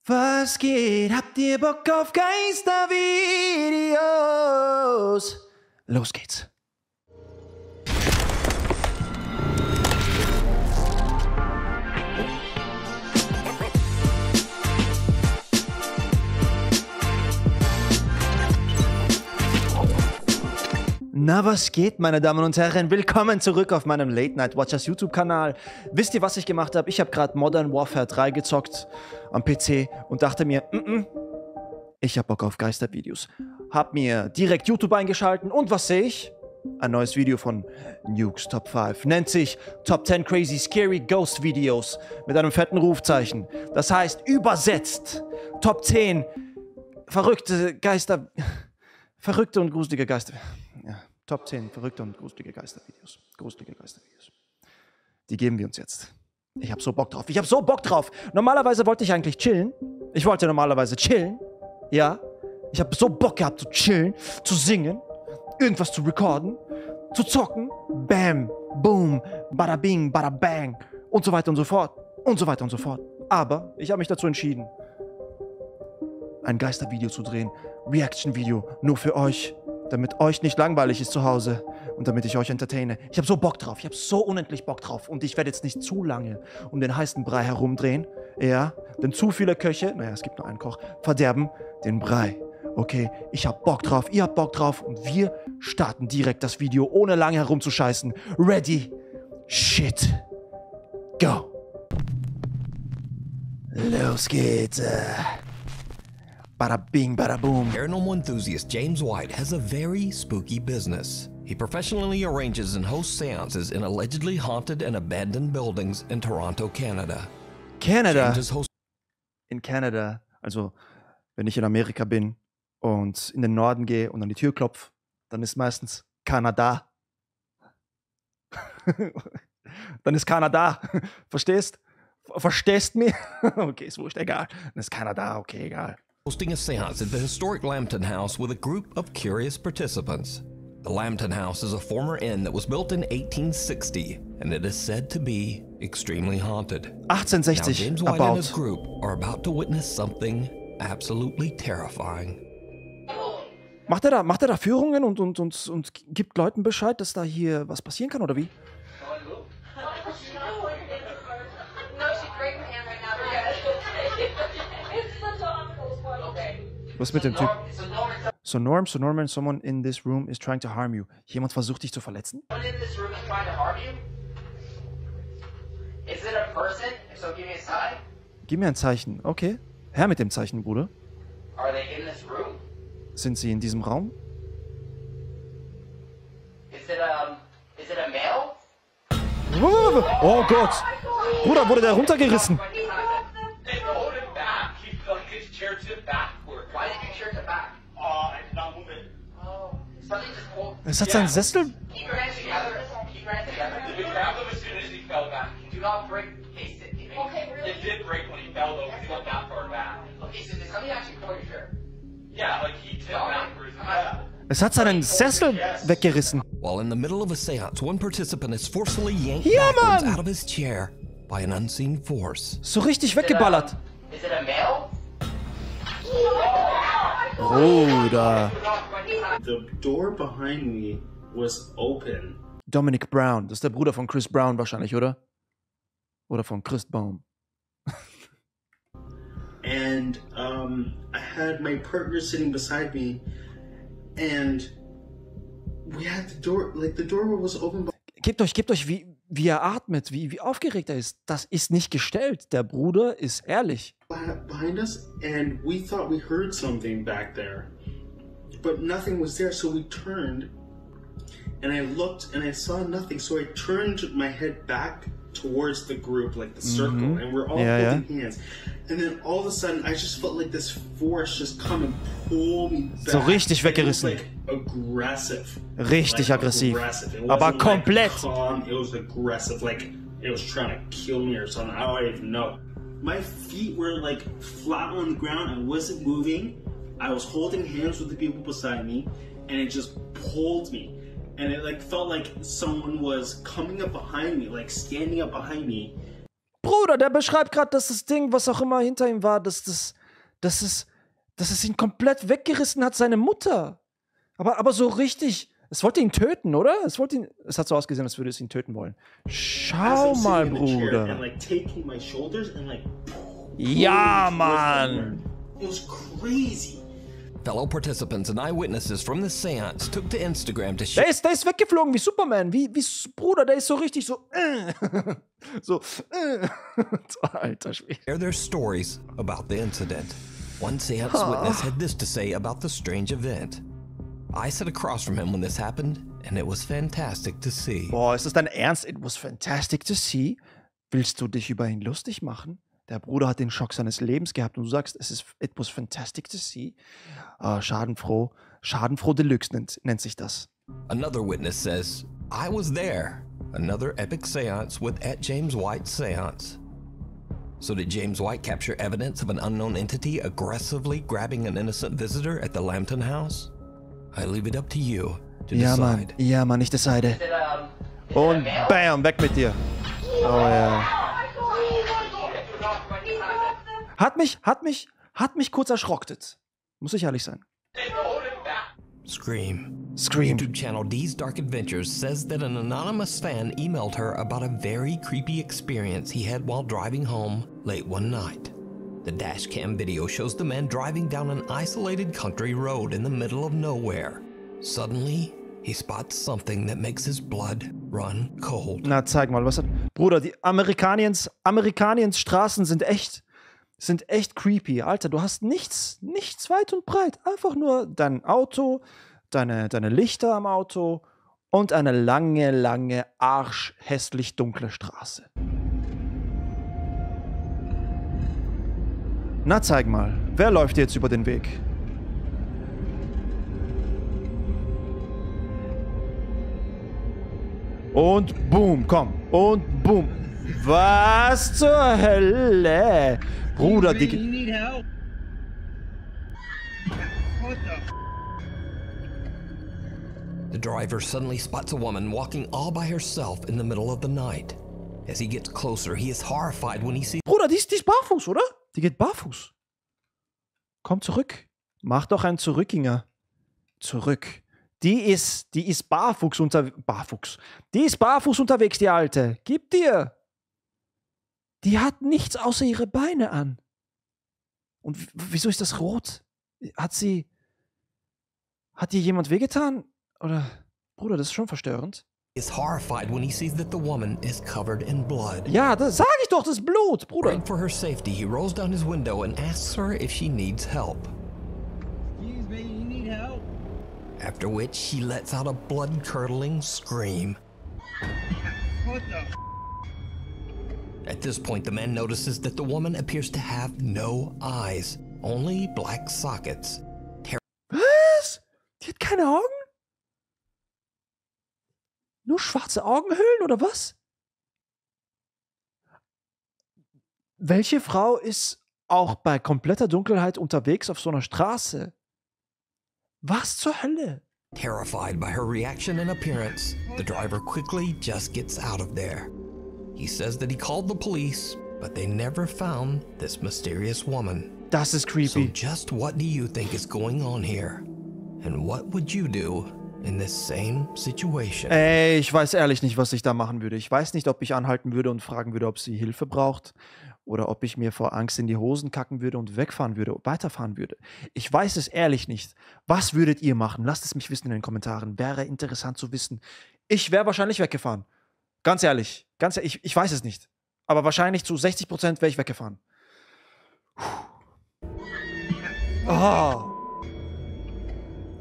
Was geht? Habt ihr Bock auf Geistervideos? Los geht's. Na, was geht, meine Damen und Herren? Willkommen zurück auf meinem Late Night Watchers YouTube-Kanal. Wisst ihr, was ich gemacht habe? Ich habe gerade Modern Warfare 3 gezockt am PC und dachte mir, ich habe Bock auf Geistervideos. Hab mir direkt YouTube eingeschalten und was sehe ich? Ein neues Video von Nukes Top 5. Nennt sich Top 10 Crazy Scary Ghost Videos mit einem fetten Rufzeichen. Das heißt, übersetzt, Top 10 verrückte Geister... Verrückte und gruselige Geister... Ja, Top 10 verrückte und gruselige Geistervideos. Gruselige Geistervideos. Die geben wir uns jetzt. Ich habe so Bock drauf. Ich habe so Bock drauf. Normalerweise wollte ich eigentlich chillen. Ich wollte normalerweise chillen. Ja. Ich habe so Bock gehabt zu chillen, zu singen, irgendwas zu recorden, zu zocken. Bam, boom, bada bing, bada bang und so weiter und so fort. Und so weiter und so fort. Aber ich habe mich dazu entschieden, ein Geistervideo zu drehen. Reaction-Video nur für euch. Damit euch nicht langweilig ist zu Hause und damit ich euch entertaine. Ich habe so Bock drauf, ich habe so unendlich Bock drauf und ich werde jetzt nicht zu lange um den heißen Brei herumdrehen, ja, denn zu viele Köche, naja, es gibt nur einen Koch, verderben den Brei, okay, ich habe Bock drauf, ihr habt Bock drauf und wir starten direkt das Video, ohne lange herumzuscheißen. Ready, shit, go. Los geht's. Bada bing, bada boom. Paranormal enthusiast James White has a very spooky business. He professionally arranges and hosts seances in allegedly haunted and abandoned buildings in Toronto, Canada. Canada? In Canada, also wenn ich in Amerika bin und in den Norden gehe und an die Tür klopfe, dann ist meistens Kanada. Dann ist Kanada. Verstehst? Verstehst mich? Okay, ist wurscht, egal. Dann ist Kanada, okay, egal. Hosting a seance at the historic Lambton House with a group of curious participants. The Lambton House is a former inn that was built in 1860, and it is said to be extremely haunted. 1860, now, James White and his group are about to witness something absolutely terrifying. Macht er da Führungen und gibt Leuten Bescheid, dass da hier was passieren kann, oder wie? Was ist mit dem Typ? So Norman, someone in this room is trying to harm you. Jemand versucht dich zu verletzen? Gib mir ein Zeichen. Okay. Her mit dem Zeichen, Bruder. Sind sie in diesem Raum? Oh Gott! Bruder, wurde der runtergerissen? Es hat seinen Sessel. Es hat seinen Sessel weggerissen. While in the middle of a seance, one participant is forcefully yanked backwards out of his chair by an unseen force. So richtig weggeballert. Bruder. The door behind me was open. Dominic Brown, das ist der Bruder von Chris Brown wahrscheinlich, oder? Oder von Chris Baum. And I had my partner sitting beside me, and we had the door, like the door was open. Gebt euch, wie er atmet, wie aufgeregt er ist. Das ist nicht gestellt. Der Bruder ist ehrlich. Behind us, and we thought we heard something back there, but nothing was there. So we turned, and I looked, and I saw nothing. So I turned my head back towards the group, like the circle, and we're all holding hands. And then all of a sudden, I just felt like this force just come and pull me back. So richtig weggerissen. Like aggressive. Richtig like aggressiv. Aggressive. Aber komplett. Like calm. It was aggressive, like it was trying to kill me or something. I don't even know. My feet were like flat on the ground. I wasn't moving. I was holding hands with the people beside me, and it just pulled me. And it like felt like someone was coming up behind me, like standing up behind me. Bruder, der beschreibt gerade, dass das Ding, was auch immer hinter ihm war, dass es ihn komplett weggerissen hat, seine Mutter. Aber so richtig, es wollte ihn töten, oder? Es hat so ausgesehen, als würde es ihn töten wollen. Schau mal, Bruder. Ja, Mann. It was crazy. Fellow participants and eyewitnesses from the seance took to Instagram to share Der ist weggeflogen wie Superman. Bruder, der ist so richtig so. Alter Schwede. their stories about the incident. One seance witness had this to say about the strange event. I sat across from him when this happened, and it was fantastic to see. Boah, ist das dein Ernst? It was fantastic to see. Willst du dich über ihn lustig machen? Der Bruder hat den Schock seines Lebens gehabt und du sagst, it was fantastic to see. Schadenfroh Deluxe nennt sich das. Another witness says, I was there. Another epic seance with James White's seance. So did James White capture evidence of an unknown entity aggressively grabbing an innocent visitor at the Lambton house? I leave it up to you to decide. Ja, Mann, ich decide. Und bam, weg mit dir. Oh ja. Hat mich kurz erschrocktet. Muss ich ehrlich sein. Scream. Scream. YouTube channel These Dark Adventures says that an anonymous fan emailed her about a very creepy experience he had while driving home late one night. The dashcam video shows the man driving down an isolated country road in the middle of nowhere. Suddenly, he spots something that makes his blood run cold. Na, zeig mal, was hat... Bruder, die Amerikaniens Straßen sind echt creepy. Alter, du hast nichts weit und breit. Einfach nur dein Auto, deine Lichter am Auto und eine lange, arschhässlich dunkle Straße. Na, zeig mal, wer läuft jetzt über den Weg? Und boom, komm. Und boom. Was zur Hölle? Bruder, die... The driver suddenly spots a woman walking all by herself in the middle of the night. As he gets closer, he is horrified when he sees... Bruder, die ist barfuß, oder? Die geht barfuß. Komm zurück. Mach doch einen Zurückgänger. Zurück. Die ist barfuß Die ist barfuß unterwegs, die Alte. Gib dir. Die hat nichts außer ihre Beine an. Und wieso ist das rot? Hat dir jemand wehgetan? Oder, Bruder, das ist schon verstörend. is horrified when he sees that the woman is covered in blood. Ja, das sag ich doch, das ist Blut, Bruder. Afraid for her safety, he rolls down his window and asks her if she needs help. Excuse me, you need help? After which, he lets out a blood-curdling scream. What the? At this point, the man notices that the woman appears to have no eyes, only black sockets. Was? Die hat keine Augen? Nur schwarze Augenhöhlen oder was? Welche Frau ist auch bei kompletter Dunkelheit unterwegs auf so einer Straße? Was zur Hölle? Terrified by her reaction and appearance, the driver quickly just gets out of there. He says that he called the police, but they never found this mysterious woman. Das ist creepy. So just what do you think is going on here? And what would you do in this same situation? Ey, ich weiß ehrlich nicht, was ich da machen würde. Ich weiß nicht, ob ich anhalten würde und fragen würde, ob sie Hilfe braucht. Oder ob ich mir vor Angst in die Hosen kacken würde und wegfahren würde, weiterfahren würde. Ich weiß es ehrlich nicht. Was würdet ihr machen? Lasst es mich wissen in den Kommentaren. Wäre interessant zu wissen. Ich wäre wahrscheinlich weggefahren. Ganz ehrlich. Ich weiß es nicht. Aber wahrscheinlich zu 60% wäre ich weggefahren. Oh.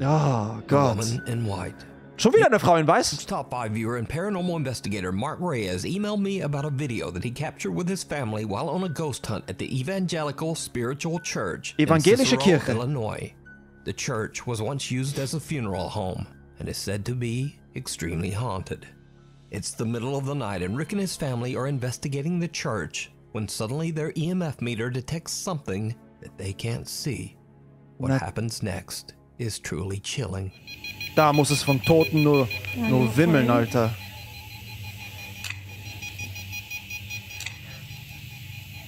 Oh Gott. Woman in white. Schon wieder eine Frau in Weiß? Top 5 viewer and paranormal investigator Mark Reyes emailed me about a video that he captured with his family while on a ghost hunt at the Evangelical Spiritual Church Evangelische in Cicero, Kirche. Illinois. The church was once used as a funeral home and is said to be extremely haunted. It's the middle of the night and Rick and his family are investigating the church when suddenly their EMF meter detects something that they can't see. What happens next is truly chilling. Da muss es von Toten nur wimmeln, Alter.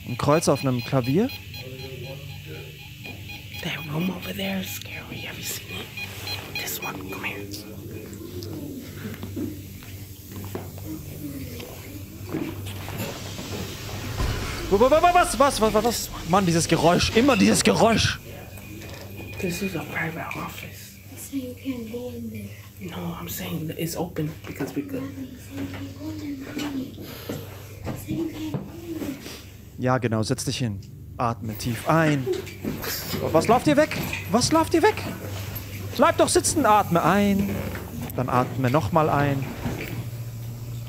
Ein Kreuz auf einem Klavier. That room over there is scary. Have you seen it? This one, come here. Was? Mann, dieses Geräusch. Immer dieses Geräusch. This is a private office. So you can't go in there. No, I'm saying that it's open because we could. Ja, genau, setz dich hin. Atme tief ein. Was lauft ihr weg? Was lauft ihr weg? Bleib doch sitzen, atme ein. Dann atme nochmal ein.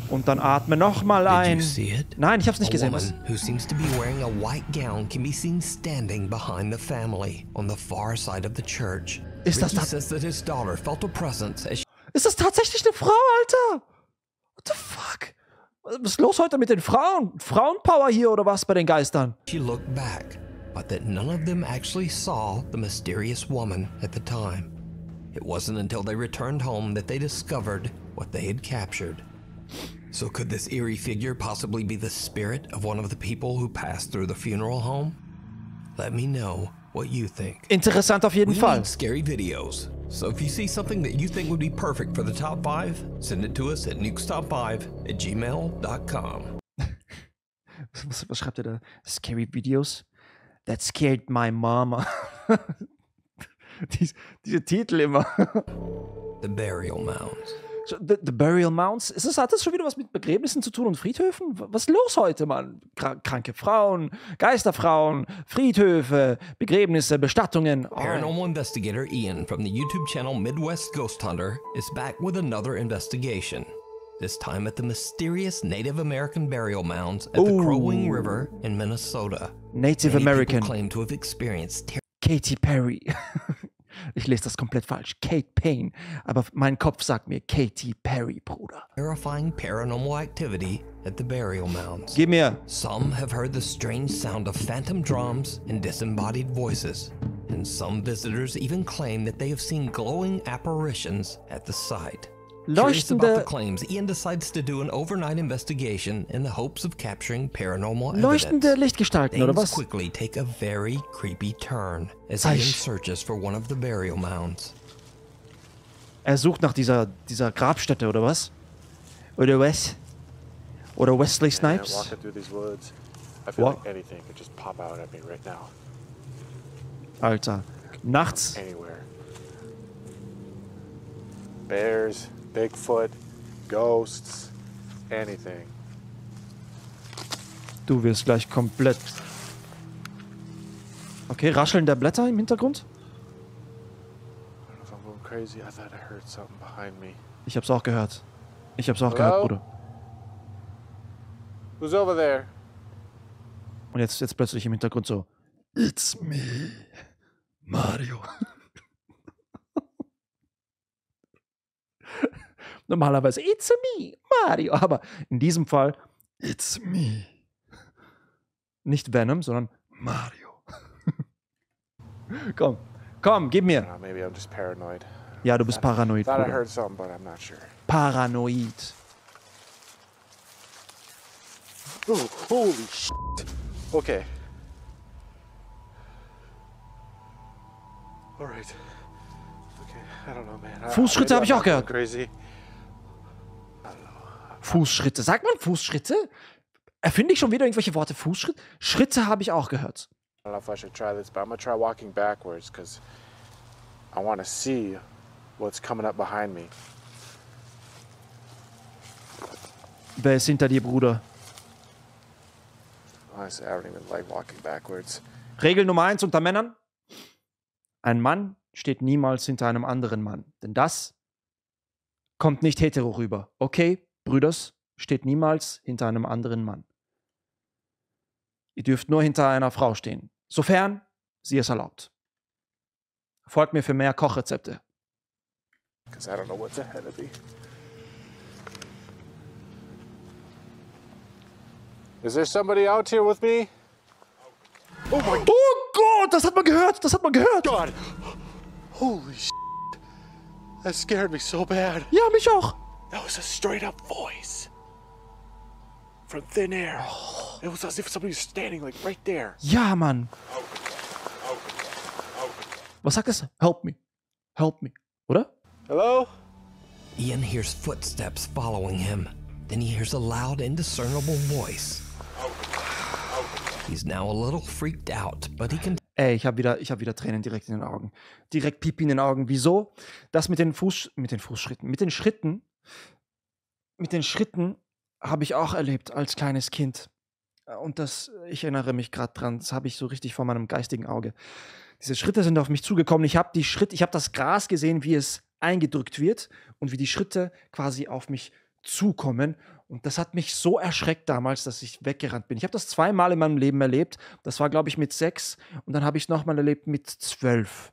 Und dann atme nochmal ein. Nein, ich hab's nicht gesehen. Was? Who seems to be wearing a white gown can be seen standing behind the family on the far side of the church. Ist das says that his daughter felt a presence as Ist das tatsächlich eine Frau, Alter? What the fuck? Was ist los heute mit den Frauen? Frauenpower hier oder was bei den Geistern? she looked back, but that none of them actually saw the mysterious woman at the time. It wasn't until they returned home that they discovered what they had captured. So could this eerie figure possibly be the spirit of one of the people who passed through the funeral home? Let me know what you think. Interessant auf jeden We Fall. need scary videos. So if you see something that you think would be perfect for the top 5, send it to us at nukestop5@gmail.com. Was schreibt ihr da? Scary Videos? That scared my mama. Diese Titel immer. The burial mounds. The Burial Mounds? Hat das schon wieder was mit Begräbnissen zu tun und Friedhöfen? Was ist los heute, Mann? Kranke Frauen, Geisterfrauen, Friedhöfe, Begräbnisse, Bestattungen. Paranormal investigator Ian from the YouTube channel Midwest Ghost Hunter is back with another investigation. This time at the mysterious Native American burial mounds at the Crow Wing River in Minnesota. Native Many American. people claim to have experienced Katy Perry. Ich lese das komplett falsch. Kate Payne. Aber mein Kopf sagt mir Katy Perry, Bruder. terrifying paranormal activity at the burial mounds. Gib mir. Some have heard the strange sound of phantom drums and disembodied voices, and some visitors even claim that they have seen glowing apparitions at the site. Curious about the Leuchtende, claims, Ian decides to do an overnight investigation in the hopes of capturing paranormal leuchtende evidence. Lichtgestalten, oder Things was? quickly take a very creepy turn as Zeig. Ian searches for one of the burial mounds. Er sucht nach dieser Grabstätte, oder was? Oder was? Oder Wesley Snipes? Walking through these woods, I feel What? like anything could just pop out at me right now. Alter. Nachts. Anywhere. Bears, Bigfoot, ghosts, anything. Du wirst gleich komplett... Okay, Rascheln der Blätter im Hintergrund? I don't know if I'm going crazy. I thought I heard something behind me. Ich hab's auch gehört. Ich hab's auch Hello? gehört, Bruder. Who's over there? Und jetzt plötzlich im Hintergrund so... It's me, Mario. Normalerweise, it's me, Mario. Aber in diesem Fall, it's me. Nicht Venom, sondern Mario. Komm, gib mir. Maybe I'm just paranoid. Ja, du bist paranoid, Thought I Bruder. heard something, but I'm not sure. Paranoid. Oh, holy shit. Okay. Alright. Okay, I don't know, man. Fußschritte maybe hab ich I'm auch not going gehört. Crazy. Fußschritte. Sagt man Fußschritte? Erfinde ich schon wieder irgendwelche Worte? Fußschritt? Schritte habe ich auch gehört. I don't know if I should try this, but I'm gonna try walking backwards because I want to see what's coming up behind me. Wer ist hinter dir, Bruder? Honestly, I don't even like walking backwards. Regel Nummer 1 unter Männern. Ein Mann steht niemals hinter einem anderen Mann. Denn das kommt nicht hetero rüber. Okay, Brüders, steht niemals hinter einem anderen Mann. Ihr dürft nur hinter einer Frau stehen. Sofern sie es erlaubt. Folgt mir für mehr Kochrezepte. Because I don't know what's ahead of me. Is there somebody out here with me? Oh my Oh Gott, das hat man gehört, das hat man gehört. God! Holy shit! That scared me so bad. Ja, mich auch. That was a straight up voice. from thin air. It was as if somebody was standing like right there. Ja, Mann. Was sagt es? Help me. Help me. Oder? Hello? Ian hears footsteps following him. Then he hears a loud, indiscernible voice. He's now a little freaked out, but he can. Ey, ich hab wieder Tränen direkt in den Augen. Direkt Pipi in den Augen. Wieso? Das mit den Fußschritten. Mit den Schritten habe ich auch erlebt als kleines Kind. Und ich erinnere mich gerade dran, das habe ich so richtig vor meinem geistigen Auge. Diese Schritte sind auf mich zugekommen. Ich habe das Gras gesehen, wie es eingedrückt wird und wie die Schritte quasi auf mich zukommen. Und das hat mich so erschreckt damals, dass ich weggerannt bin. Ich habe das 2-mal in meinem Leben erlebt. Das war, glaube ich, mit 6 und dann habe ich es nochmal erlebt mit 12.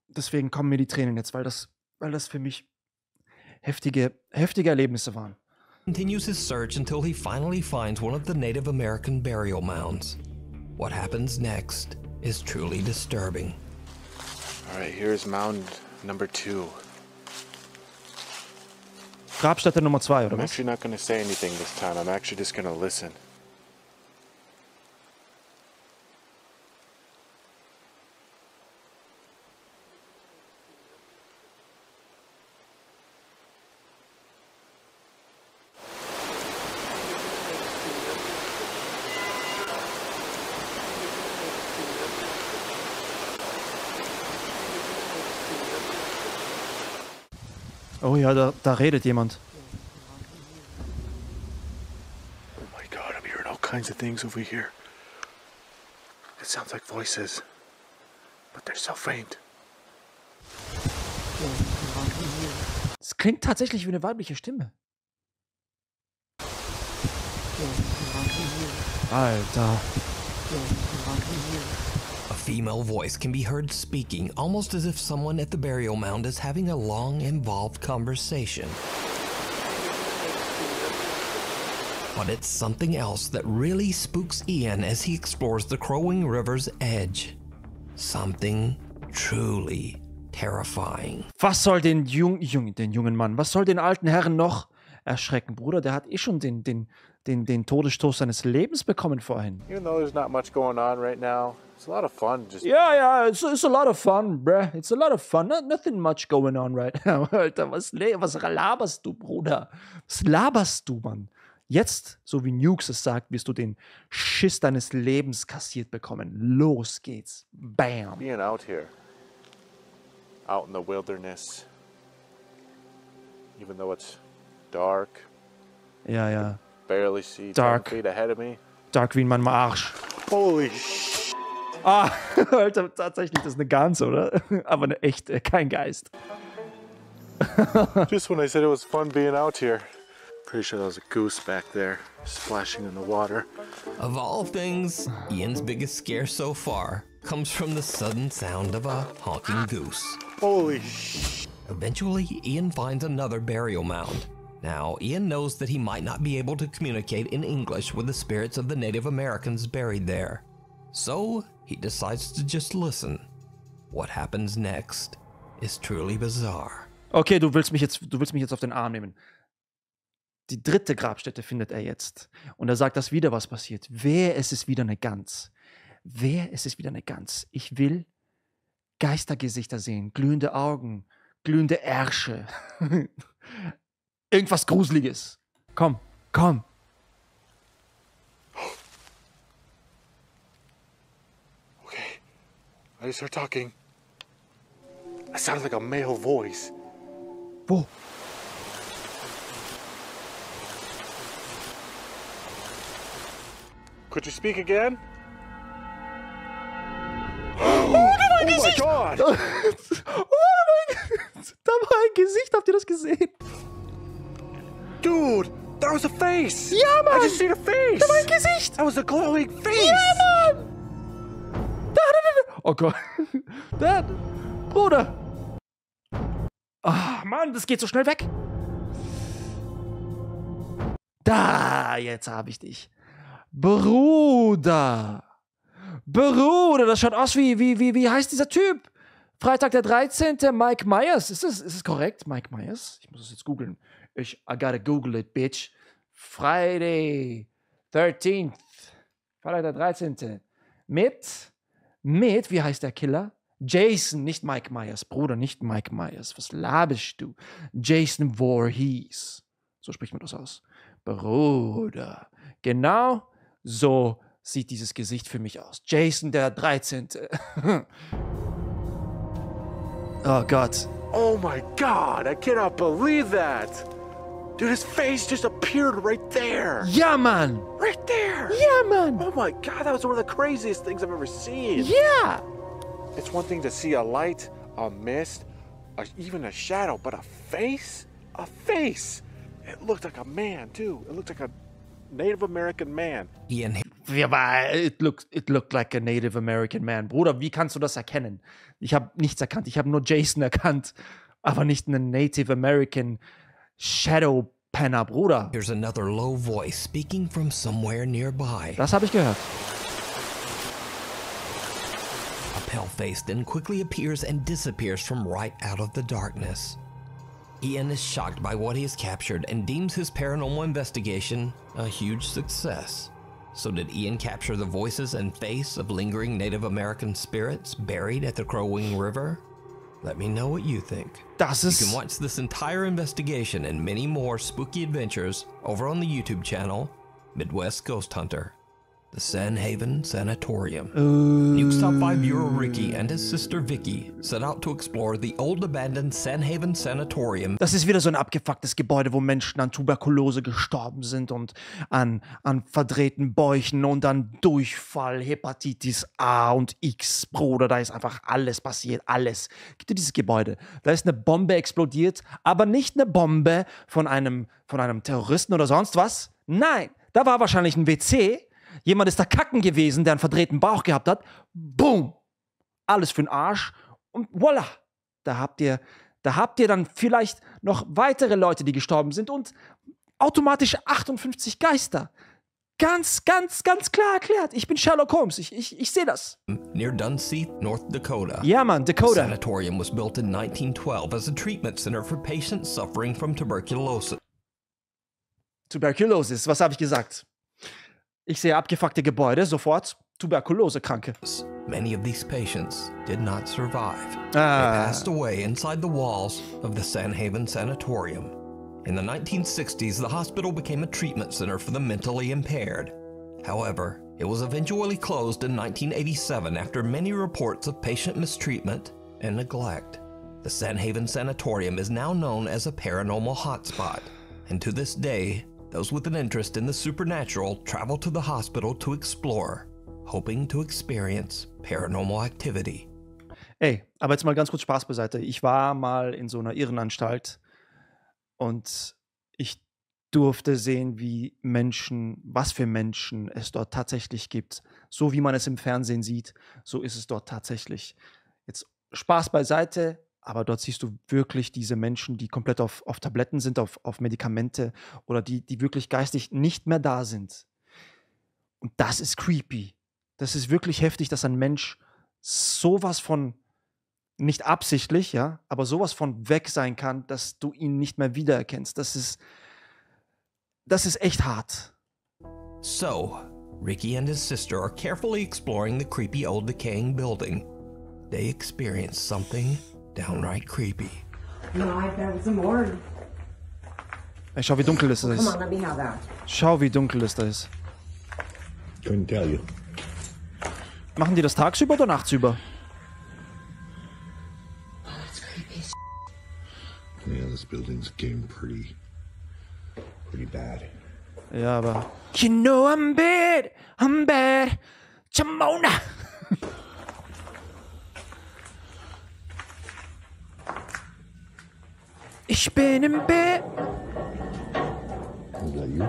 Deswegen kommen mir die Tränen jetzt, weil das für mich heftige Erlebnisse waren. Continues his search until he finally finds one of the Native American burial mounds. What happens next is truly disturbing. All right, here's mound number 2. Grabstätte Nummer 2, oder I'm was? actually not going to say anything this time. I'm actually just going to listen. Oh ja, da redet jemand. Oh my God, I'm hearing all kinds of things over here. It sounds like voices, but they're so faint. Es klingt tatsächlich wie eine weibliche Stimme. Alter. A female voice can be heard speaking, almost as if someone at the burial mound is having a long, involved conversation. But it's something else that really spooks Ian as he explores the Crowing River's edge. Something truly terrifying. Was soll den jungen Mann, was soll den alten Herrn noch erschrecken? Bruder, der hat schon den Todesstoß seines Lebens bekommen vorhin. Even though there's not much going on right now, it's a lot of fun. Just Ja, it's a lot of fun, bruh. It's a lot of fun. Nothing much going on right now. Alter, was laberst du, Bruder? Was laberst du, Mann? Jetzt, so wie Nukes es sagt, wirst du den Schiss deines Lebens kassiert bekommen. Los geht's. Bam. being out here, out in the wilderness, even though it's dark, Ja. barely see Dark. 10 feet ahead of me. Dark wie in meinem Arsch. Holy sh! Ah, Alter, tatsächlich, das ist eine Gans, oder? Aber eine echte, kein Geist. Just when I said it was fun being out here. Pretty sure that was a goose back there, splashing in the water. Of all things, Ian's biggest scare so far comes from the sudden sound of a honking goose. Holy sh! Eventually, Ian finds another burial mound. Now, Ian knows that he might not be able to communicate in English with the spirits of the Native Americans buried there. So, he decides to just listen. What happens next is truly bizarre. Okay, du willst mich jetzt auf den Arm nehmen. Die 3. Grabstätte findet er jetzt. Und er sagt, dass wieder was passiert. Es ist wieder eine Gans. Es ist wieder eine Gans. Ich will Geistergesichter sehen, glühende Augen, glühende Ärsche. Irgendwas Gruseliges. Komm. Okay, I just heard talking. That sounds like a male voice. Wo? Could you speak again? Oh my God! Oh mein Gott. Da war ein Gesicht. Habt ihr das gesehen? Dude, that was a face! Ja, Mann! I just seen a face! Da war ein Gesicht! That was a glowing face! Ja, Mann! Da. Oh Gott. Da. Bruder. Ah, Mann, das geht so schnell weg. Da, jetzt habe ich dich. Bruder, das schaut aus wie heißt dieser Typ? Freitag der 13. Mike Myers. Ist es korrekt, Mike Myers? Ich muss es jetzt googeln. I gotta Google it, bitch. Friday 13th. Freitag der 13. Mit, wie heißt der Killer? Jason, nicht Mike Myers. Bruder, nicht Mike Myers. Was laberst du? Jason Voorhees. So spricht man das aus. Bruder. Genau so sieht dieses Gesicht für mich aus. Jason der 13. Oh Gott. Oh my God, I cannot believe that. Dude, his face just appeared right there. Ja, Mann. Right there. Ja, Mann. Oh my God, that was one of the craziest things I've ever seen. Ja. It's one thing to see a light, a mist, even a shadow, but a face? A face. It looked like a man, too. It looked like a Native American man. Ian It looked like a Native American man. Bruder, wie kannst du das erkennen? Ich habe nichts erkannt. Ich habe nur Jason erkannt, aber nicht einen Native American Shadow Penner, Bruder. Here's another low voice speaking from somewhere nearby. Das habe ich gehört. A pale face then quickly appears and disappears from right out of the darkness. Ian is shocked by what he has captured and deems his paranormal investigation a huge success. So did Ian capture the voices and face of lingering Native American spirits buried at the Crow Wing River? Let me know what you think. You can watch this entire investigation and many more spooky adventures over on the YouTube channel, Midwest Ghost Hunter. The Sanhaven Sanatorium. Nuke's top 5 viewer Ricky and his sister Vicky set out to explore the old abandoned Sanhaven Sanatorium. Das ist wieder so ein abgefucktes Gebäude, wo Menschen an Tuberkulose gestorben sind und an verdrehten Bäuchen und an Durchfall, Hepatitis A und X. Bruder, da ist einfach alles passiert, alles. Gibt dir dieses Gebäude. Da ist eine Bombe explodiert, aber nicht eine Bombe von einem Terroristen oder sonst was. Nein, da war wahrscheinlich ein WC. Jemand ist da kacken gewesen, der einen verdrehten Bauch gehabt hat. Boom! Alles für den Arsch. Und voila! Da habt ihr dann vielleicht noch weitere Leute, die gestorben sind und automatisch 58 Geister. Ganz klar erklärt. Ich bin Sherlock Holmes. Ich sehe das. Near Dunseith, North Dakota. Ja, Mann, Dakota. The sanatorium was built in 1912 as a treatment center for patients suffering from tuberculosis. Tuberkulosis, was habe ich gesagt? Ich sehe abgefuckte Gebäude, sofort Tuberkulosekranke. Many of these patients did not survive. They passed away inside the walls of the Sanhaven Sanatorium. In the 1960s, the hospital became a treatment center for the mentally impaired. However, it was eventually closed in 1987 after many reports of patient mistreatment and neglect. The Sanhaven Sanatorium is now known as a paranormal hotspot, and to this day, those with an interest in the supernatural travel to the hospital to explore, hoping to experience paranormal activity. Ey, aber jetzt mal ganz kurz Spaß beiseite. Ich war mal in so einer Irrenanstalt und ich durfte sehen, was für Menschen es dort tatsächlich gibt. So wie man es im Fernsehen sieht, so ist es dort tatsächlich. Jetzt Spaß beiseite. Aber dort siehst du wirklich diese Menschen, die komplett auf Tabletten sind, auf Medikamente oder die wirklich geistig nicht mehr da sind. Und das ist creepy. Das ist wirklich heftig, dass ein Mensch sowas von, nicht absichtlich, ja, aber sowas von weg sein kann, dass du ihn nicht mehr wiedererkennst. Das ist echt hart. So, Ricky and his sister are carefully exploring the creepy old decaying building. They experience something downright creepy. No, I thought it was a morgue. Ey, schau, wie dunkel es ist. Come on, let me have that. Schau, wie dunkel es da ist. Couldn't tell you. Machen die das tagsüber oder nachtsüber? Oh, that's creepy as Yeah, this building's getting pretty bad. Ja, aber... You know I'm bad, Chamona. Ich bin im Bett. Is that you?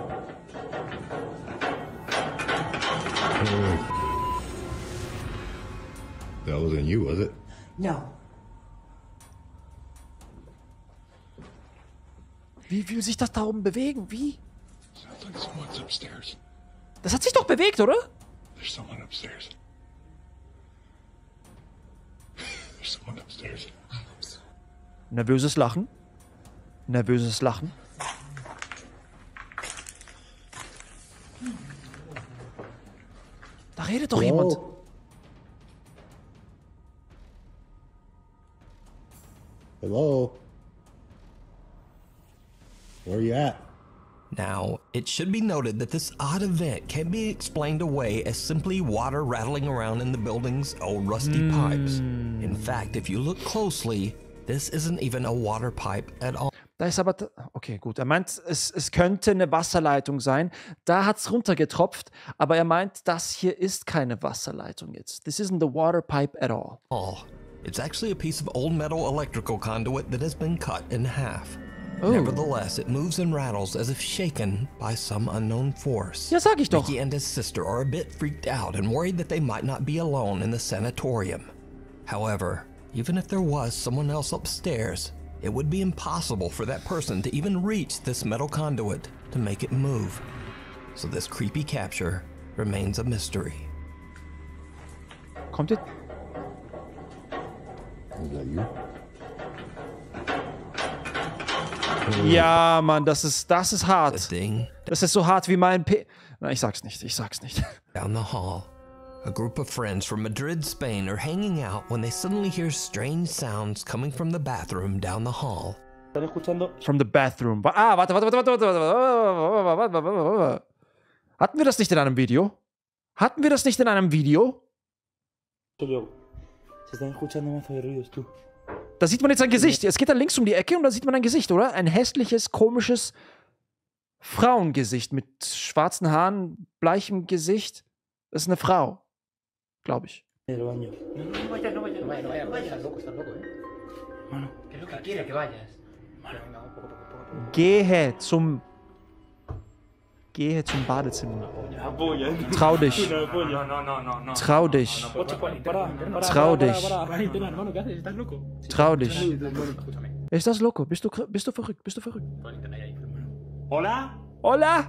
That wasn't you, was it? No. Wie will sich das da oben bewegen? Wie? Sounds like someone's upstairs. Das hat sich doch bewegt, oder? There's someone upstairs. There's someone upstairs. Nervöses Lachen. Nervöses Lachen. Da redet doch jemand. Hello? Where are you at? Now, it should be noted that this odd event can be explained away as simply water rattling around in the building's old rusty pipes. In fact, if you look closely, this isn't even a water pipe at all. Da ist aber... Okay, gut. Er meint, es könnte eine Wasserleitung sein. Da hat es runtergetropft. Aber er meint, das hier ist keine Wasserleitung jetzt. This isn't the water pipe at all. It's actually a piece of old metal electrical conduit that has been cut in half. Oh. Nevertheless, it moves and rattles as if shaken by some unknown force. Ja, sag ich doch. Mickey and his sister are a bit freaked out and worried that they might not be alone in the sanatorium. However, even if there was someone else upstairs, it would be impossible for that person to even reach this metal conduit to make it move. So this creepy capture remains a mystery. Kommt ihr? Is that you? Ja, Mann, das ist hart. The thing Das ist so hart wie mein P... Na, ich sag's nicht. down the hall. A group of friends from Madrid, Spain are hanging out when they suddenly hear strange sounds coming from the bathroom down the hall. From the bathroom. Ah, warte. Hatten wir das nicht in einem Video? Da sieht man jetzt ein Gesicht. Es geht dann links um die Ecke und da sieht man ein Gesicht, oder? Ein hässliches, komisches Frauengesicht mit schwarzen Haaren, bleichem Gesicht. Das ist eine Frau, glaube ich. Gehe zum Badezimmer. Trau dich. Trau dich. Trau dich. Trau dich. Ist das loco? Bist du verrückt? Hola. Hola.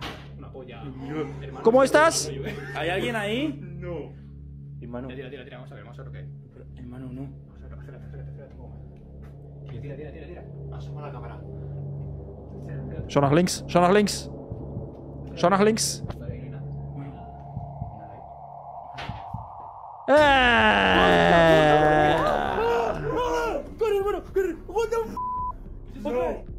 ¿Cómo estás? ¿Hay alguien ahí? No. Hermano. Tira, vamos a ver lo que es. Hermano, no. Tira. Asoma la cámara. Schau nach links.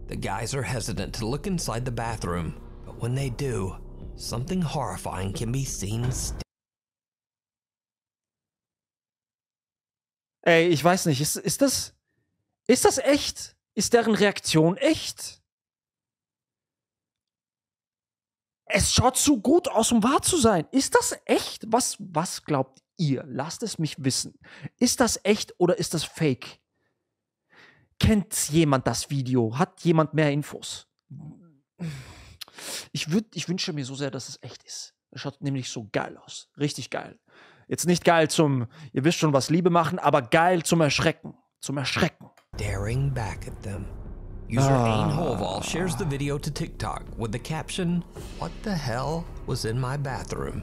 The guys are hesitant to look inside the bathroom, but when they do, something horrifying can be seen. Ey, ich weiß nicht. Ist das echt? Ist deren Reaktion echt? Es schaut zu gut aus, um wahr zu sein. Ist das echt? Was glaubt ihr? Lasst es mich wissen. Ist das echt oder ist das fake? Kennt jemand das Video? Hat jemand mehr Infos? Ich wünsche mir so sehr, dass es echt ist. Es schaut nämlich so geil aus. Richtig geil. Jetzt nicht geil zum, ihr wisst schon, was Liebe machen, aber geil zum Erschrecken. Staring back at them. User Ain Holval shares the video to TikTok with the caption, "What the hell was in my bathroom?"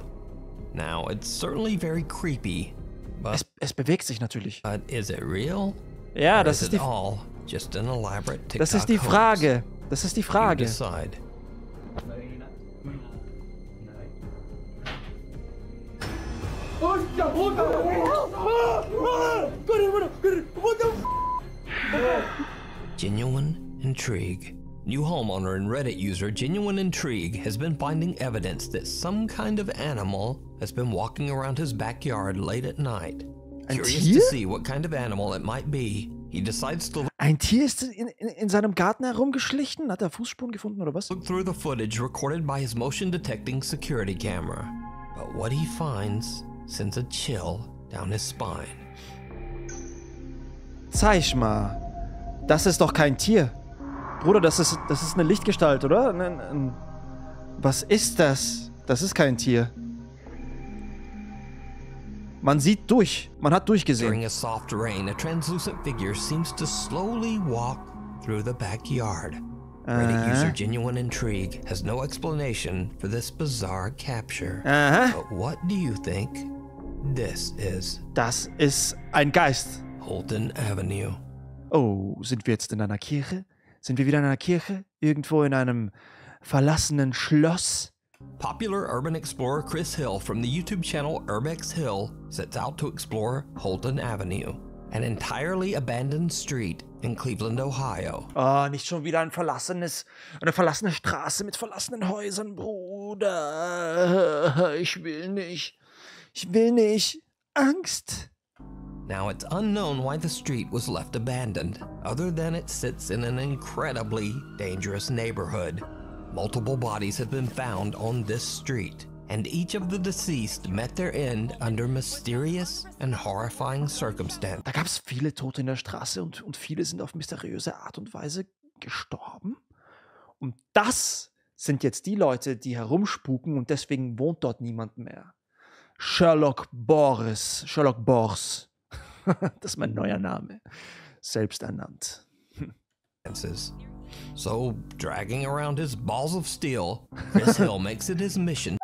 Now, it's certainly very creepy, but es bewegt sich natürlich. Is it real? Ja, Or das is ist it die all just an elaborate TikTok Das ist die Frage. Das ist die hoax? You Frage. decide. Genuine intrigue. New homeowner and Reddit user Genuine Intrigue has been finding evidence that some kind of animal has been walking around his backyard late at night. Curious to see what kind of animal it might be, he decides to Ein Tier ist in seinem Garten herumgeschlichen? Hat er Fußspuren gefunden oder was? look through the footage recorded by his motion detecting security camera. But what he finds sends a chill down his spine. Zeig mal. Das ist doch kein Tier. Bruder, das ist eine Lichtgestalt, oder? Was ist das? Das ist kein Tier. Man sieht durch. Man hat durchgesehen. During a soft rain, a translucent figure seems to slowly walk through the backyard. Reddit user Genuine Intrigue has no explanation for this bizarre capture. But what do you think this is? Das ist ein Geist. Holton Avenue. Oh, sind wir jetzt in einer Kirche? Sind wir wieder in einer Kirche? Irgendwo in einem verlassenen Schloss? Popular urban explorer Chris Hill from the YouTube channel Urbex Hill sets out to explore Holton Avenue, an entirely abandoned street in Cleveland, Ohio. Ah, nicht schon wieder eine verlassene Straße mit verlassenen Häusern, Bruder. Ich will nicht. Ich will nicht. Angst. Now, it's unknown why the street was left abandoned, other than it sits in an incredibly dangerous neighborhood. Multiple bodies have been found on this street, and each of the deceased met their end under mysterious and horrifying circumstances. Da gab es viele Tote in der Straße und viele sind auf mysteriöse Art und Weise gestorben. Und das sind jetzt die Leute, die herumspuken und deswegen wohnt dort niemand mehr. Sherlock Bors. Das ist mein neuer Name. Selbst ernannt. So, dragging around his balls of steel, Chris Hill makes it his mission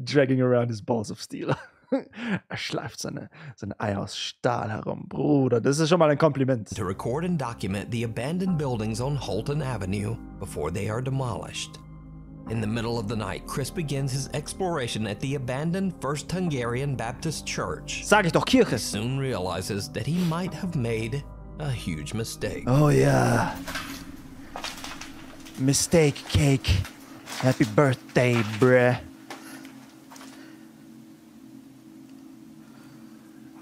Dragging around his balls of steel. Er schleift seine Eier aus Stahl herum. Bruder, das ist schon mal ein Kompliment. to record and document the abandoned buildings on Holton Avenue before they are demolished. In the middle of the night, Chris begins his exploration at the abandoned First Hungarian Baptist Church. Sag ich doch, Kirche. Soon realizes that he might have made a huge mistake. Oh ja. Mistake cake. Happy birthday, bruh. I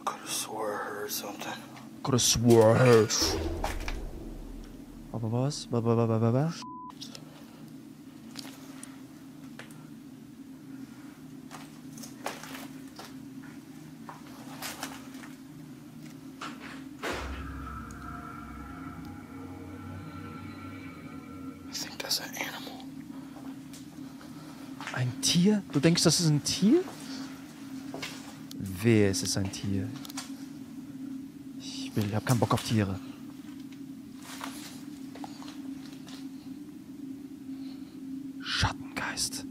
could have swore I heard something. Could have swore her. Aber was? Was? I think that's an animal. Ein Tier? Du denkst, das ist ein Tier? Wer ist es ein Tier? Ich hab keinen Bock auf Tiere. Schattengeist.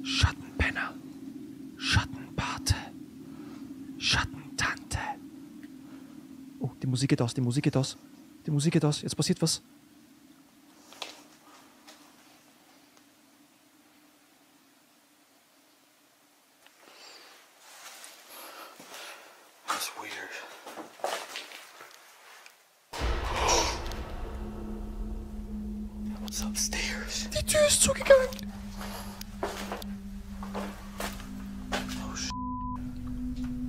Schattenpenner. Schattenpate. Schattentante. Oh, die Musik geht aus, die Musik geht aus. Die Musik geht aus. Jetzt passiert was. That's weird. What's upstairs? Die Tür ist zugegangen.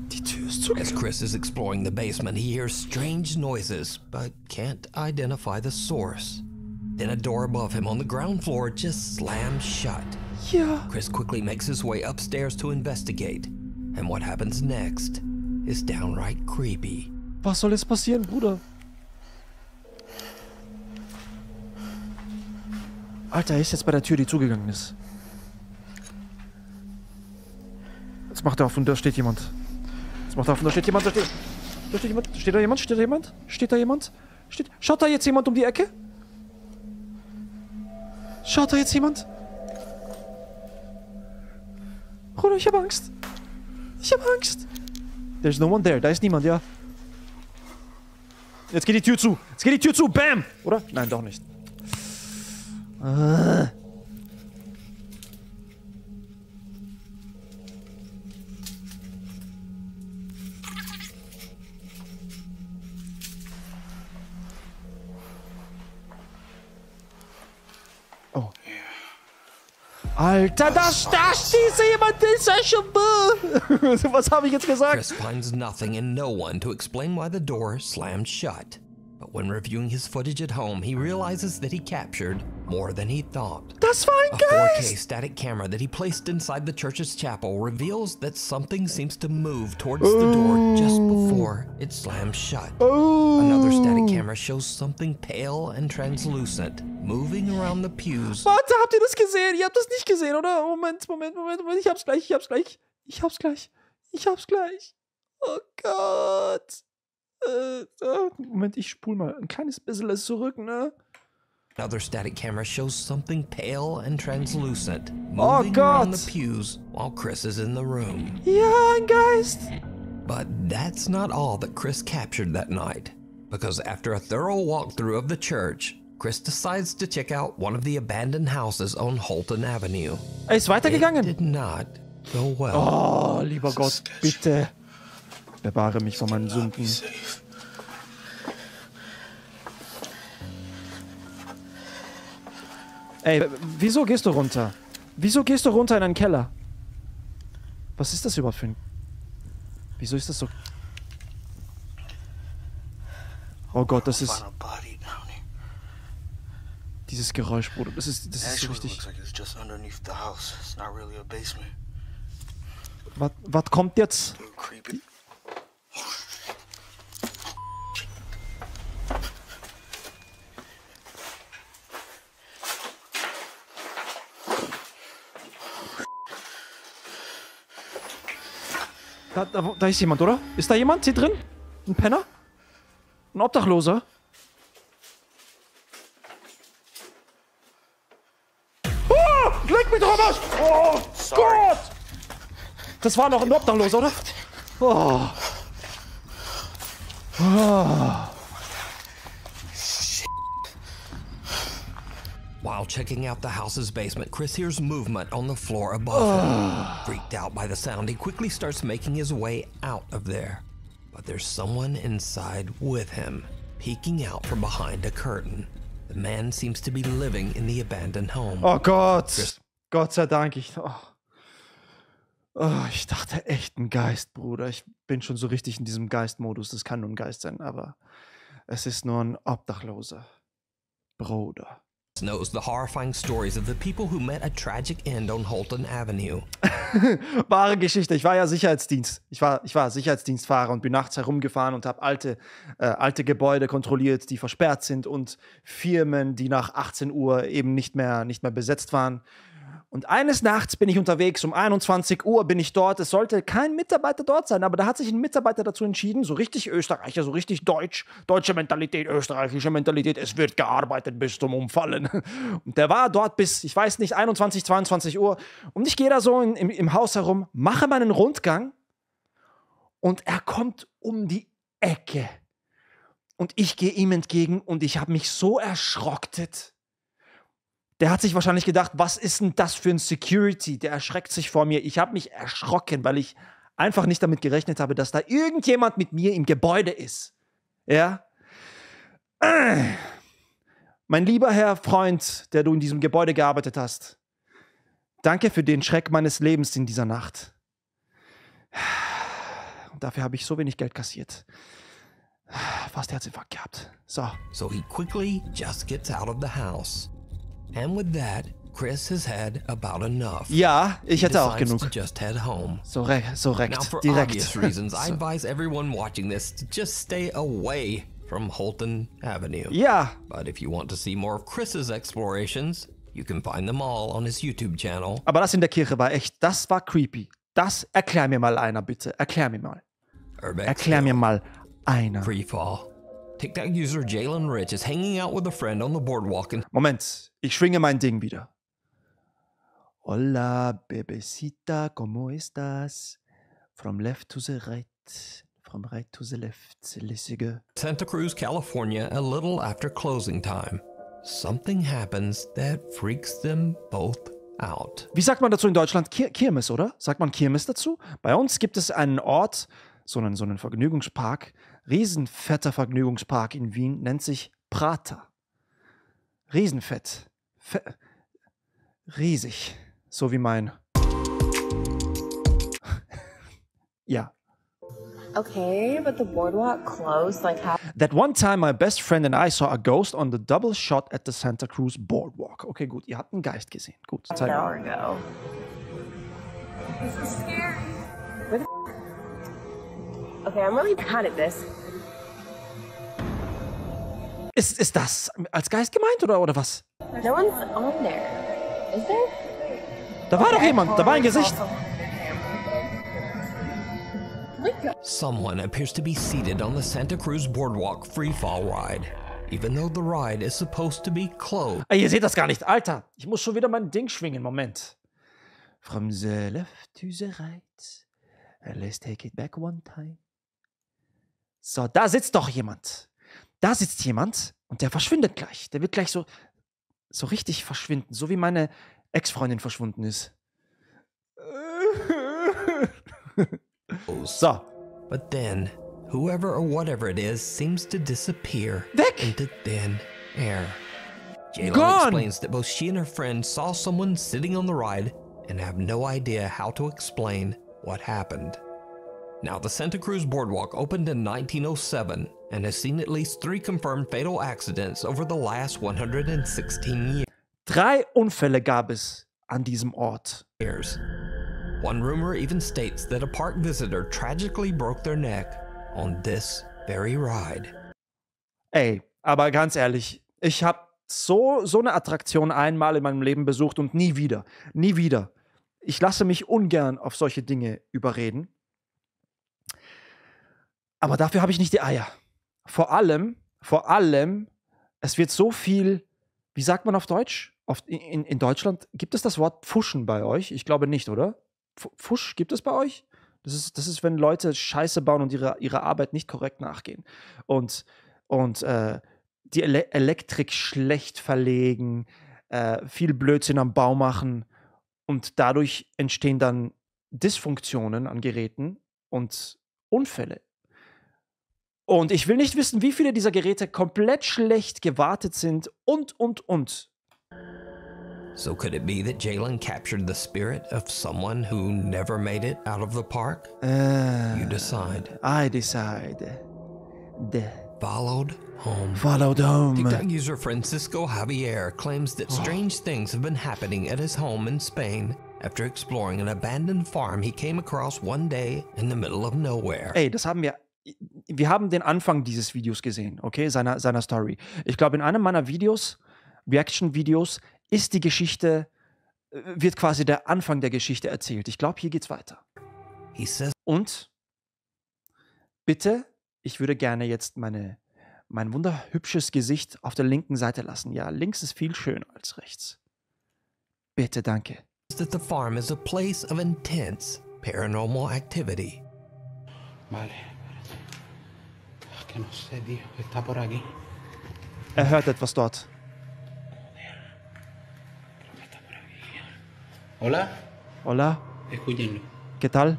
Die Tür ist As zugegangen. Chris is exploring the basement, he hears strange noises, but can't identify the source. Then a door above him on the ground floor just slams shut. Ja. Chris quickly makes his way upstairs to investigate, and what happens next is downright creepy. Was soll jetzt passieren, Bruder? Alter, er ist jetzt bei der Tür, die zugegangen ist. Jetzt macht er auf und da steht jemand. Jetzt macht er auf und da steht jemand. Da steht jemand. Steht da jemand? Steht da jemand? Steht da jemand? Schaut da jetzt jemand um die Ecke? Schaut da jetzt jemand? Bruder, ich habe Angst. Ich habe Angst. There's no one there. Da ist niemand, ja. Jetzt geht die Tür zu. Jetzt geht die Tür zu. Bam! Oder? Nein, doch nicht. Oh. Alter, da steht jemand, der ist ja schon. Was habe ich jetzt gesagt? Chris finds nothing and no one to explain why the door slammed shut. But when reviewing his footage at home, he realizes that he captured more than he thought. Das war ein A 4K Geist. static camera that he placed inside the church's chapel reveals that something seems to move towards the door just before it slams shut. Oh. Another static camera shows something pale and translucent moving around the pews. Warte, habt ihr das gesehen? Ihr habt das nicht gesehen, oder? Moment. Ich hab's gleich. Oh Gott. Moment, ich spul mal ein kleines bisschen zurück, ne? Another static camera shows something pale and translucent Oh moving around Gott. the pews while Chris is in the room. Ja, ein Geist. But that's not all that Chris captured that night, because after a thorough walkthrough of the church, Chris decides to check out one of the abandoned houses on Holton Avenue. Er ist weitergegangen. It did not go well. Oh, lieber Gott, bitte bewahre mich vor meinen Sünden. Ey, wieso gehst du runter? Wieso gehst du runter in einen Keller? Was ist das überhaupt für ein... Wieso ist das so... Oh Gott, das ist... Dieses Geräusch, Bruder, das ist so richtig... Was kommt jetzt? Da ist jemand, oder? Ist da jemand hier drin? Ein Penner? Ein Obdachloser? Oh! Leck mich doch am Arsch! Oh Gott! Das war noch ein Obdachloser, oder? Oh. Oh. While checking out the house's basement, Chris hears movement on the floor above him. Freaked out by the sound, he quickly starts making his way out of there. But there's someone inside with him, peeking out from behind a curtain. The man seems to be living in the abandoned home. Oh Gott! Gott sei Dank, ich dachte echt ein Geist, Bruder. Ich bin schon so richtig in diesem Geistmodus. Das kann nur ein Geist sein, aber es ist nur ein Obdachloser. Bruder. Knows the horrifying stories of the people who met a tragic end on Holton Avenue. Wahre Geschichte. Ich war ja Sicherheitsdienst. Ich war Sicherheitsdienstfahrer und bin nachts herumgefahren und habe alte Gebäude kontrolliert, die versperrt sind und Firmen, die nach 18 Uhr eben nicht mehr besetzt waren. Und eines Nachts bin ich unterwegs, um 21 Uhr bin ich dort. Es sollte kein Mitarbeiter dort sein, aber da hat sich ein Mitarbeiter dazu entschieden, so richtig Österreicher, so richtig deutsch, deutsche Mentalität, österreichische Mentalität, es wird gearbeitet bis zum Umfallen. Und der war dort bis, ich weiß nicht, 21, 22 Uhr. Und ich gehe da so im Haus herum, mache meinen Rundgang und er kommt um die Ecke. Und ich gehe ihm entgegen und ich habe mich so erschrocktet. Der hat sich wahrscheinlich gedacht, was ist denn das für ein Security? Der erschreckt sich vor mir. Ich habe mich erschrocken, weil ich einfach nicht damit gerechnet habe, dass da irgendjemand mit mir im Gebäude ist. Ja? Mein lieber Herr Freund, der du in diesem Gebäude gearbeitet hast, danke für den Schreck meines Lebens in dieser Nacht. Und dafür habe ich so wenig Geld kassiert. Fast Herzinfarkt gehabt. So he quickly just gets out of the house. And with that, Chris has had about enough. Ja, ich hätte auch genug. Just head home. So direkt. Now, for obvious reasons, I advise everyone watching this to just stay away from Holton Avenue. Ja. But if you want to see more of Chris's explorations, you can find them all on his YouTube channel. Aber das in der Kirche war echt, das war creepy. Das erklär mir mal einer, bitte. Erklär mir mal. Erklär mir mal einer. Freefall. TikTok-User Jalen Rich is hanging out with a friend on the boardwalk and... Moment, ich schwinge mein Ding wieder. Hola, bebecita, ¿cómo estás? From left to the right, from right to the left, Lissige. Santa Cruz, California, a little after closing time. Something happens that freaks them both out. Wie sagt man dazu in Deutschland? Kirmes, oder? Sagt man Kirmes dazu? Bei uns gibt es einen Ort, so einen Vergnügungspark, riesenfetter Vergnügungspark in Wien, nennt sich Prater. Riesenfett. Riesig. So wie mein. Ja. Okay, but the boardwalk closed like how... That one time my best friend and I saw a ghost on the double shot at the Santa Cruz boardwalk. Okay, gut, ihr habt einen Geist gesehen. Gut, zeig An hour mal. ago. This is scary. Where the Okay, I'm really bad at this. Ist das als Geist gemeint oder was? No one's on there. Is there? Da war doch jemand, da war ein Gesicht. Someone appears to be seated on the Santa Cruz Boardwalk freefall ride, even though the ride is supposed to be closed. Ihr seht das gar nicht. Alter, ich muss schon wieder mein Ding schwingen. Moment. From the left to the right. Let's take it back one time. So, da sitzt doch jemand. da sitzt jemand und der verschwindet gleich. Der wird gleich so richtig verschwinden, so wie meine Ex-Freundin verschwunden ist. So. But then, whoever or whatever it is seems to disappear into thin air. Jayla explains that both she and her friend saw someone sitting on the ride and have no idea how to explain what happened. Now, the Santa Cruz Boardwalk opened in 1907 and has seen at least 3 confirmed fatal accidents over the last 116 years. 3 Unfälle gab es an diesem Ort. One rumor even states that a park visitor tragically broke their neck on this very ride. Ey, aber ganz ehrlich, ich habe so eine Attraktion einmal in meinem Leben besucht und nie wieder. Nie wieder. Ich lasse mich ungern auf solche Dinge überreden. Aber dafür habe ich nicht die Eier. Vor allem, es wird so viel, wie sagt man auf Deutsch? In Deutschland, gibt es das Wort Pfuschen bei euch? Ich glaube nicht, oder? Pfusch, gibt es bei euch? Das ist, wenn Leute Scheiße bauen und ihrer Arbeit nicht korrekt nachgehen. Und die Elektrik schlecht verlegen, viel Blödsinn am Bau machen und dadurch entstehen dann Dysfunktionen an Geräten und Unfälle. Und ich will nicht wissen, wie viele dieser Geräte komplett schlecht gewartet sind und. So could it be that Jalen captured the spirit of someone who never made it out of the park? You decide. I decide. Followed home. Followed home. TikTok user Francisco Javier claims that strange things have been happening at his home in Spain after exploring an abandoned farm he came across one day in the middle of nowhere. Ey, das haben wir haben den Anfang dieses Videos gesehen, okay, seiner Story. Ich glaube, in einem meiner Videos, Reaction-Videos, ist die Geschichte, wird quasi der Anfang der Geschichte erzählt. Ich glaube, hier geht's weiter. Und bitte, ich würde gerne jetzt mein wunderhübsches Gesicht auf der linken Seite lassen. Ja, links ist viel schöner als rechts. Bitte, danke. That the farm is a place of intense paranormal activity. Vale. Que no sé, tío. Está por aquí. Er hört etwas dort. Hola. Hola. Escúchenlo. ¿Qué tal?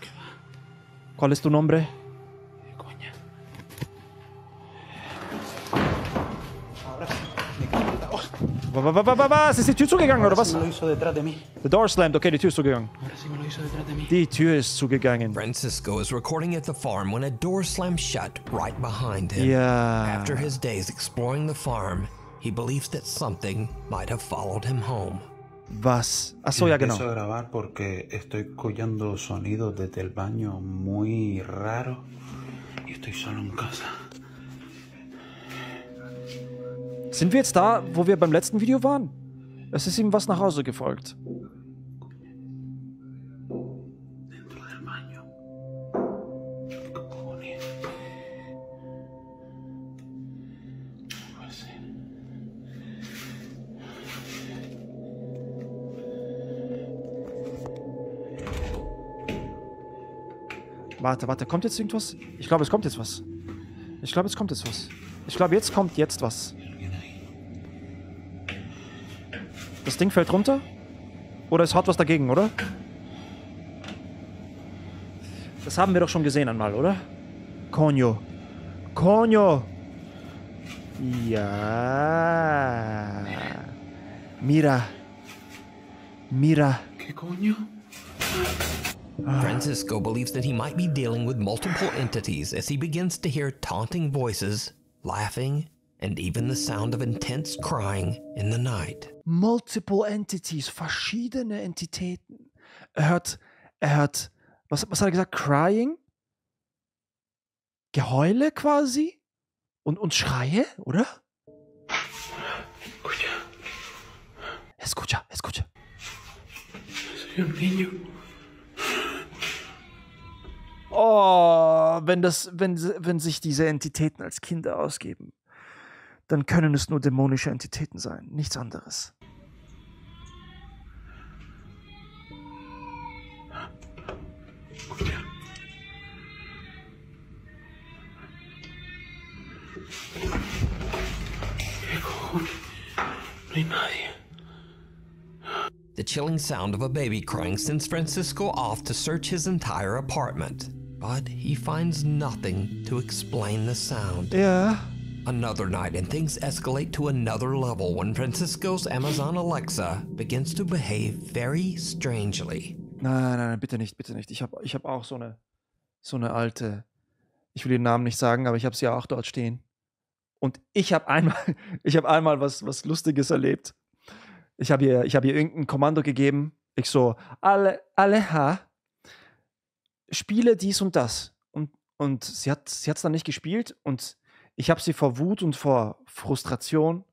¿Qué va? ¿Cuál es tu nombre? Coña. Was? Ist die Tür zugegangen, oder was? Sí me lo hizo detrás de mí. The door slammed. Okay, die Tür ist zugegangen. Ahora sí me lo hizo detrás de mí. Die Tür ist zugegangen. Francisco is recording at the farm when a door slams shut right behind him. Ja. After his days exploring the farm, he believes that something might have followed him home. Was? Achso, ja, genau. Empiezo a grabar porque estoy escuchando sonidos desde el baño muy raros y estoy solo en casa. Sind wir jetzt da, wo wir beim letzten Video waren? Es ist ihm was nach Hause gefolgt. Dentro del baño. ¿Qué cojones? Puede ser. Warte, kommt jetzt irgendwas? Ich glaube, es kommt jetzt was. Ich glaube, jetzt kommt jetzt was. Das Ding fällt runter? Oder es haut was dagegen, oder? Das haben wir doch schon gesehen einmal, oder? Coño. Ja. Mira. ¿Qué coño? Francisco believes that he might be dealing with multiple entities as he begins to hear taunting voices, laughing, and even the sound of intense crying in the night. Multiple entities, verschiedene Entitäten. Er hört, was hat er gesagt? Crying? Geheule quasi? Und Schreie, oder? Escucha. Soy un niño. Oh, wenn sich diese Entitäten als Kinder ausgeben, dann können es nur dämonische Entitäten sein, nichts anderes. The chilling sound of a baby crying sends Francisco off to search his entire apartment, but he finds nothing to explain the sound. Ja. Another night and things escalate to another level when Francisco's Amazon Alexa begins to behave very strangely. Nein, bitte nicht, bitte nicht. Ich hab auch so eine alte, ich will den Namen nicht sagen, aber ich habe sie ja auch dort stehen. Und ich habe einmal was Lustiges erlebt. Ich habe ihr irgendein Kommando gegeben. Ich so, Aleha, spiele dies und das. Und sie hat's dann nicht gespielt und ich habe sie vor Wut und vor Frustration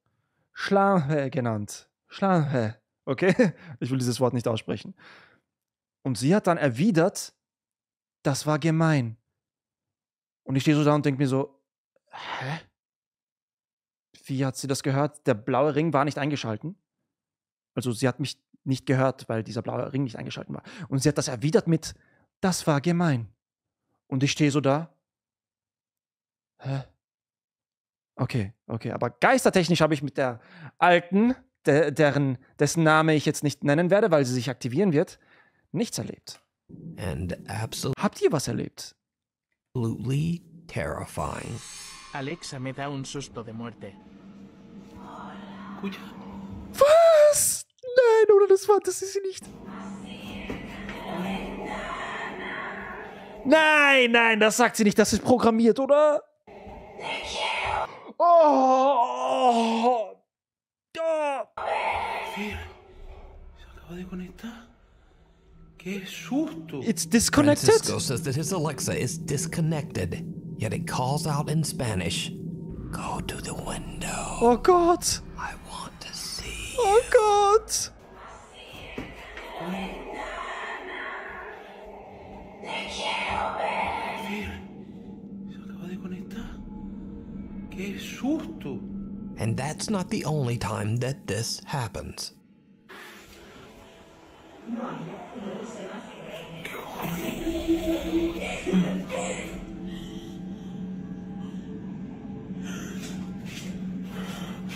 Schlange genannt. Schlange. Okay? Ich will dieses Wort nicht aussprechen. Und sie hat dann erwidert, das war gemein. Und ich stehe so da und denke mir so, hä? Wie hat sie das gehört? Der blaue Ring war nicht eingeschalten. Also sie hat mich nicht gehört, weil dieser blaue Ring nicht eingeschaltet war. Und sie hat das erwidert mit, das war gemein. Und ich stehe so da. Hä? Okay. Aber geistertechnisch habe ich mit der alten, dessen Name ich jetzt nicht nennen werde, weil sie sich aktivieren wird, nichts erlebt. Habt ihr was erlebt? Absolutely terrifying. Alexa me da un susto de muerte. Was? Nein, oder das ist sie nicht. Nein, das sagt sie nicht. Das ist programmiert, oder? Oh! It's disconnected. Francisco says that his Alexa is disconnected, yet it calls out in Spanish, "Go to the window." Oh Gott. I want to see. Oh Gott. And that's not the only time that this happens.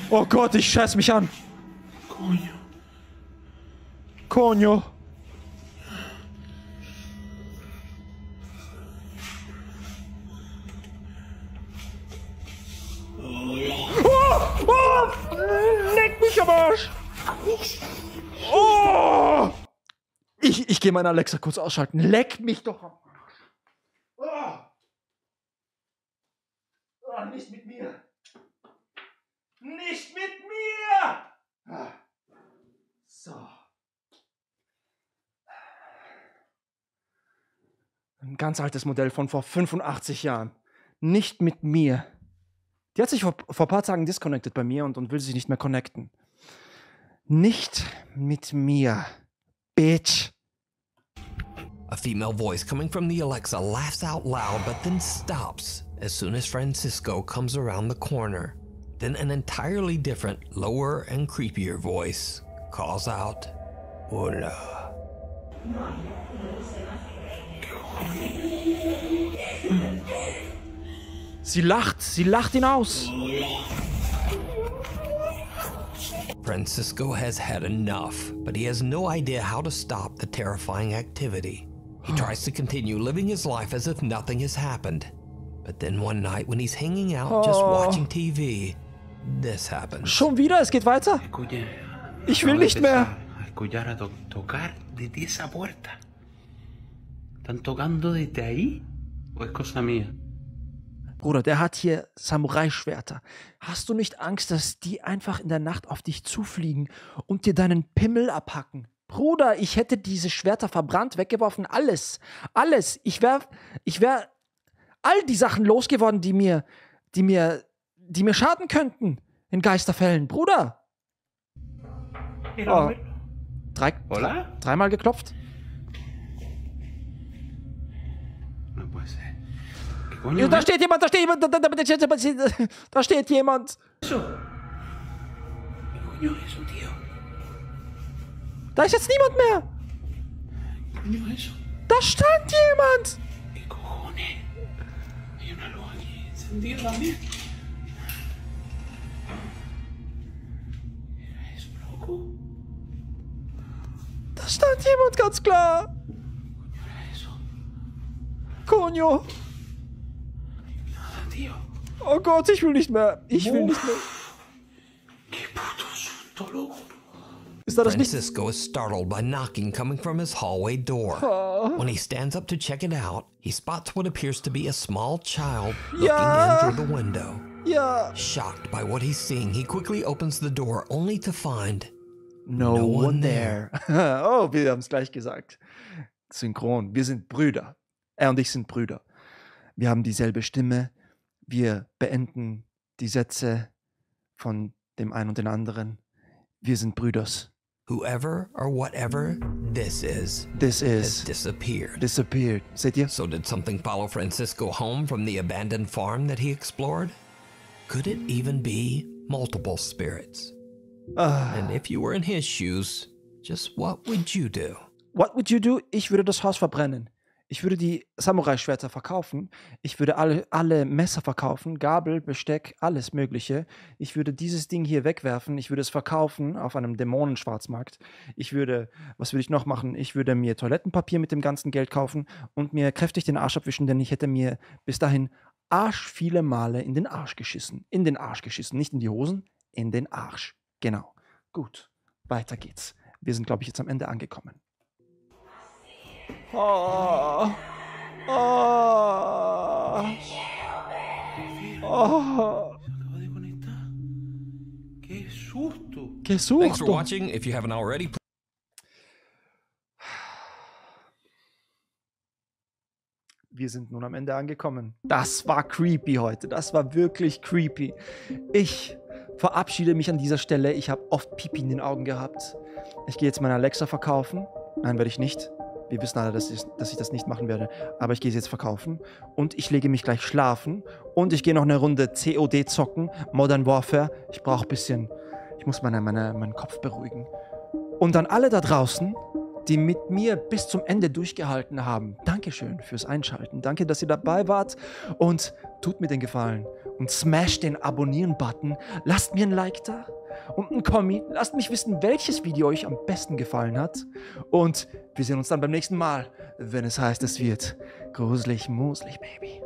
Oh Gott, ich scheiß mich an. Coño. Leck mich am Arsch! Oh! Ich gehe meine Alexa kurz ausschalten. Leck mich doch am Arsch! Oh, nicht mit mir! Nicht mit mir! So. Ein ganz altes Modell von vor 85 Jahren. Nicht mit mir. Die hat sich vor ein paar Tagen disconnected bei mir und will sich nicht mehr connecten. Nicht mit mir, bitch. A female voice coming from the Alexa laughs out loud but then stops as soon as Francisco comes around the corner. Then an entirely different, lower and creepier voice calls out, "Hola." Sie lacht ihn aus. Francisco has had enough, but he has no idea how to stop the terrifying activity. He tries to continue living his life as if nothing has happened. But then one night when he's hanging out just watching TV, this happens. Schon wieder? Es geht weiter? Ich will nicht mehr. Tocar desde esa puerta. ¿Están tocando desde ahí? ¿O es cosa mía? Bruder, der hat hier Samurai-Schwerter. Hast du nicht Angst, dass die einfach in der Nacht auf dich zufliegen und dir deinen Pimmel abhacken? Bruder, ich hätte diese Schwerter verbrannt, weggeworfen, alles. Alles. Ich wär all die Sachen losgeworden, die mir schaden könnten in Geisterfällen. Bruder. Oh. Dreimal geklopft. Da steht jemand, da steht jemand. Da ist jetzt niemand mehr. Da stand jemand. jemand, ganz klar. Coño. Oh Gott, ich will nicht mehr. Ich will nicht mehr. Ist das nicht? Francisco is startled by knocking coming from his hallway door. When he stands up to check it out, he spots what appears to be a small child looking in through the window. Ja. Shocked by what he's seeing, he quickly opens the door only to find no one there. Oh, wir haben es gleich gesagt. Synchron. Wir sind Brüder. Er und ich sind Brüder. Wir haben dieselbe Stimme. Wir beenden die Sätze von dem einen und den anderen. Wir sind Brüders. whoever or whatever this is has disappeared. Seht ihr? So did something follow Francisco home from the abandoned farm that he explored? Could it even be multiple spirits? And if you were in his shoes, just what would you do? What would you do? Ich würde das Haus verbrennen. Ich würde die Samurai-Schwerter verkaufen. Ich würde alle Messer verkaufen, Gabel, Besteck, alles Mögliche. Ich würde dieses Ding hier wegwerfen. Ich würde es verkaufen auf einem Dämonen-Schwarzmarkt. Was würde ich noch machen? Ich würde mir Toilettenpapier mit dem ganzen Geld kaufen und mir kräftig den Arsch abwischen, denn ich hätte mir bis dahin viele Male in den Arsch geschissen. In den Arsch geschissen. Nicht in die Hosen, in den Arsch. Genau. Gut, weiter geht's. Wir sind, glaube ich, jetzt am Ende angekommen. Oh. Oh. Oh. ¡Qué susto! ¡Qué susto! Thanks for watching. If you haven't already. Wir sind nun am Ende angekommen. Das war creepy heute. Das war wirklich creepy. Ich verabschiede mich an dieser Stelle. Ich habe oft Pipi in den Augen gehabt. Ich gehe jetzt meine Alexa verkaufen. Nein, werde ich nicht. Wir wissen alle, dass ich das nicht machen werde. Aber ich gehe sie jetzt verkaufen. Und ich lege mich gleich schlafen. Und ich gehe noch eine Runde COD zocken. Modern Warfare. Ich brauche ein bisschen... Ich muss meinen Kopf beruhigen. Und an alle da draußen, die mit mir bis zum Ende durchgehalten haben. Dankeschön fürs Einschalten. Danke, dass ihr dabei wart. Und tut mir den Gefallen. Und smash den Abonnieren-Button. Lasst mir ein Like da. Und ein Kommi. Lasst mich wissen, welches Video euch am besten gefallen hat. Und wir sehen uns dann beim nächsten Mal, wenn es heißt, es wird gruselig, muselig, Baby.